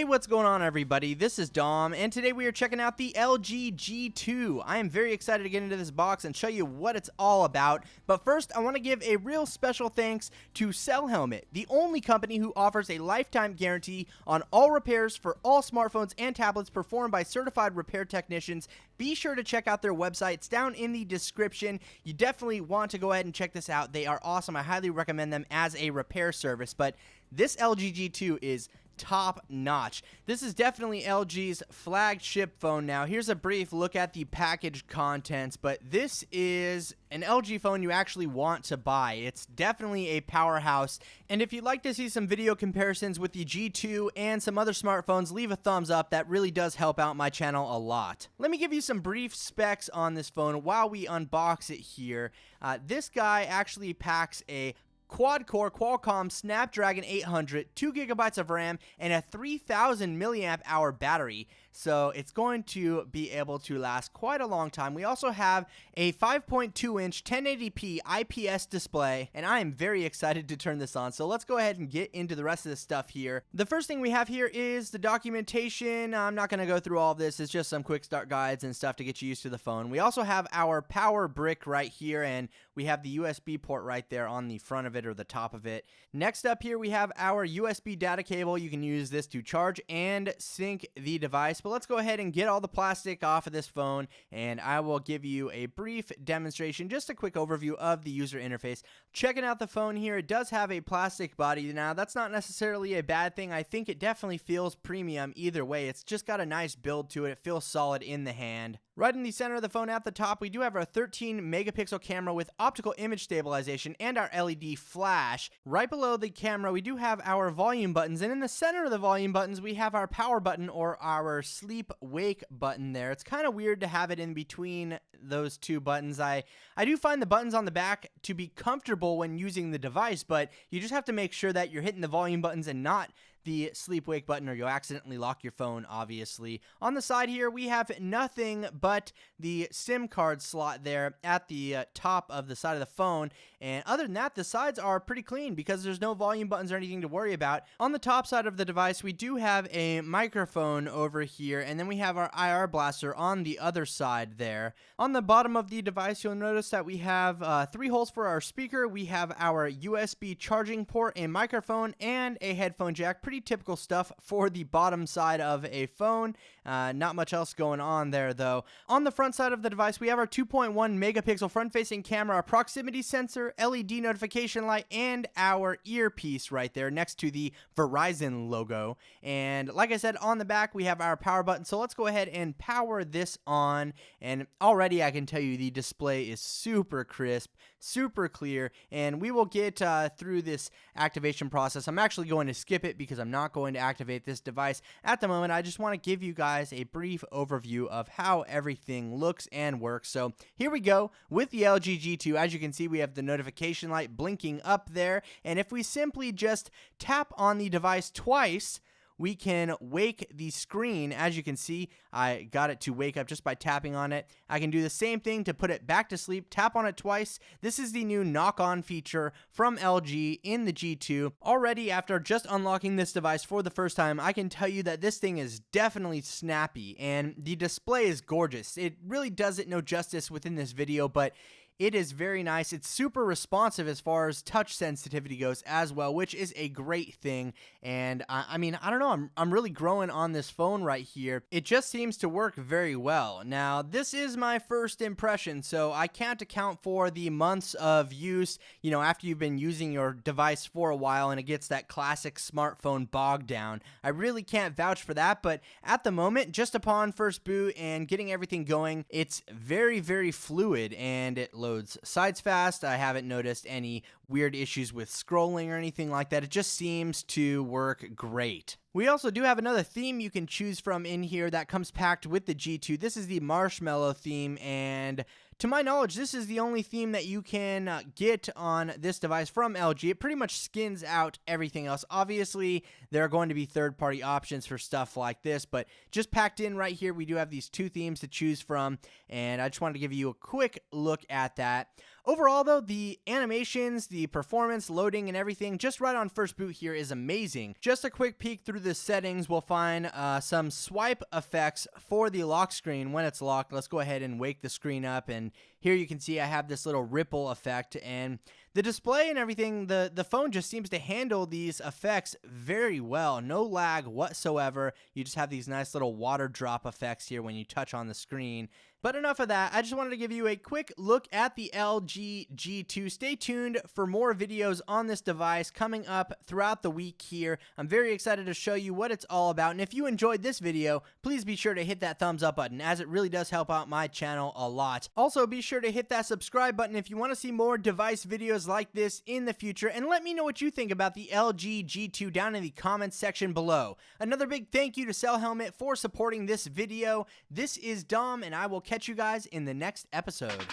What's going on, everybody? This is Dom, and today we are checking out the LG G2. I am very excited to get into this box and show you what it's all about. But first, I want to give a real special thanks to Cell Helmet, the only company who offers a lifetime guarantee on all repairs for all smartphones and tablets performed by certified repair technicians. Be sure to check out their website. It's down in the description. You definitely want to go ahead and check this out. They are awesome. I highly recommend them as a repair service. But this LG G2 is top notch. This is definitely LG's flagship phone now. Here's a brief look at the package contents, but this is an LG phone you actually want to buy. It's definitely a powerhouse, and if you'd like to see some video comparisons with the G2 and some other smartphones, leave a thumbs up. That really does help out my channel a lot. Let me give you some brief specs on this phone while we unbox it here. This guy actually packs a quad-core Qualcomm Snapdragon 800, 2 gigabytes of RAM, and a 3000 milliamp hour battery. So it's going to be able to last quite a long time. We also have a 5.2-inch 1080p IPS display, and I am very excited to turn this on. So let's go ahead and get into the rest of this stuff here. The first thing we have here is the documentation. I'm not going to go through all of this. It's just some quick start guides and stuff to get you used to the phone. We also have our power brick right here, and we have the USB port right there on the front of it or the top of it. Next up here, we have our USB data cable. You can use this to charge and sync the device. But let's go ahead and get all the plastic off of this phone, and I will give you a brief demonstration, just a quick overview of the user interface. Checking out the phone here, it does have a plastic body. Now, that's not necessarily a bad thing. I think it definitely feels premium either way. It's just got a nice build to it. It feels solid in the hand. Right in the center of the phone at the top, we do have our 13 megapixel camera with optical image stabilization and our LED flash. Right below the camera, we do have our volume buttons, and in the center of the volume buttons, we have our power button or our sleep wake button there. It's kind of weird to have it in between those two buttons. I do find the buttons on the back to be comfortable when using the device, but you just have to make sure that you're hitting the volume buttons and not the sleep wake button, or you'll accidentally lock your phone, obviously. On the side here, we have nothing but the SIM card slot there at the top of the side of the phone, and other than that, the sides are pretty clean because there's no volume buttons or anything to worry about. On the top side of the device, we do have a microphone over here, and then we have our IR blaster on the other side there. On the bottom of the device, you'll notice that we have 3 holes for our speaker. We have our USB charging port, a microphone, and a headphone jack. Pretty typical stuff for the bottom side of a phone. Not much else going on there, though. On the front side of the device, we have our 2.1 megapixel front-facing camera, proximity sensor, LED notification light, and our earpiece right there next to the Verizon logo. And like I said, on the back, we have our power button. So let's go ahead and power this on. And already I can tell you the display is super crisp, super clear, and we will get through this activation process. I'm actually going to skip it because I'm not going to activate this device at the moment. I just want to give you guys a brief overview of how everything looks and works. So here we go with the LG G2. As you can see, we have the notification light blinking up there, and if we simply just tap on the device twice, we can wake the screen. As you can see, I got it to wake up just by tapping on it. I can do the same thing to put it back to sleep. Tap on it twice. This is the new knock-on feature from LG in the G2. Already, after just unlocking this device for the first time, I can tell you that this thing is definitely snappy, and the display is gorgeous. It really does it no justice within this video, but it is very nice. It's super responsive as far as touch sensitivity goes as well, which is a great thing. And I mean, I don't know, I'm really growing on this phone right here. It just seems to work very well. Now, this is my first impression, so I can't account for the months of use, you know, after you've been using your device for a while and it gets that classic smartphone bog down. I really can't vouch for that, but at the moment, just upon first boot and getting everything going, it's very, very fluid, and it loads sides fast. I haven't noticed any weird issues with scrolling or anything like that. It just seems to work great. We also do have another theme you can choose from in here that comes packed with the G2. This is the Marshmallow theme, and to my knowledge, this is the only theme that you can get on this device from LG. It pretty much skins out everything else. Obviously, there are going to be third-party options for stuff like this, but just packed in right here, we do have these 2 themes to choose from, and I just wanted to give you a quick look at that. Overall though, the animations, the performance, loading, and everything just right on first boot here is amazing. Just a quick peek through the settings, we'll find some swipe effects for the lock screen when it's locked. Let's go ahead and wake the screen up, and here you can see I have this little ripple effect, and the display and everything, the phone just seems to handle these effects very well. No lag whatsoever. You just have these nice little water drop effects here when you touch on the screen. But enough of that. I just wanted to give you a quick look at the LG G2. Stay tuned for more videos on this device coming up throughout the week here. I'm very excited to show you what it's all about. And if you enjoyed this video, please be sure to hit that thumbs up button, as it really does help out my channel a lot. Also, be sure to hit that subscribe button if you want to see more device videos like this in the future. And let me know what you think about the LG G2 down in the comments section below. Another big thank you to Cell Helmet for supporting this video. This is Dom, and I will catch you guys in the next episode.